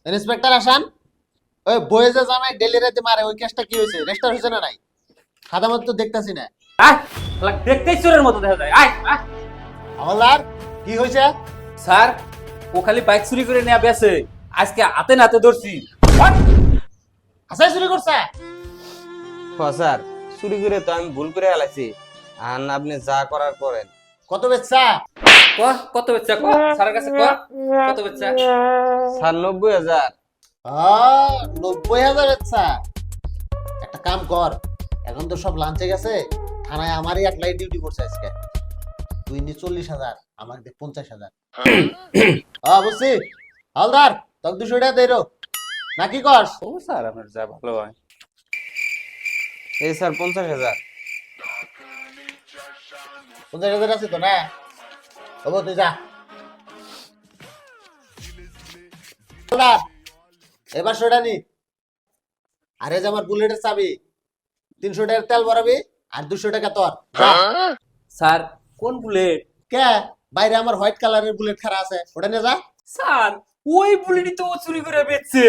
Inspector আসান। ওই বয়ে যে জামাই ডেলি রাতে মারে ওই কেসটা কি হয়েছে? রেস্টার হয়েছে না নাই? খাদামত তো দেখতাছি না। আয় শালা দেখতেই চোরের মতো দেখা যায়। আয় আয়। আমলার কি হয়েছে? স্যার ও খালি বাইক চুরি করে নিয়ে বেছে, আজকে হাতে নাতে ধরছি। হাসাই চুরি করছে? স্যার চুরি করে তো আমি ভুল করে আলাইছি, আর আপনি যা করার করেন। কত বেচছা? ক কত বেচা ক স্যারের কাছে ক কত বেচা। স্যার 90,000। 90,000 বেচছা? একটা কাম কর, এখন তো সব লাঞ্চে গেছে, থানায় আমারই একলাই ডিউটি করছে আজকে। তুই নি 40,000, আমাকে দে 50,000। বুঝছি। হালদার তোকে 200 টাকা দেরো নাকি কর? ও স্যার আপনার যা ভালো হয়। এই স্যার 50,000। 50,000 আছে তো না? হবো, তুই যা। হালদার এবার সেটা নি। আরে যে আমার বুলেটের চাবি, 300 টাকার তেল ভরাবি আর 200 টাকা তোর। যা। স্যার কোন বুলেট? কে? বাইরে আমার হোয়াইট কালারের বুলেট খারা আছে, ওটা নিয়ে যা। স্যার ওই বুলেটই তো ও চুরি করে বেচছে।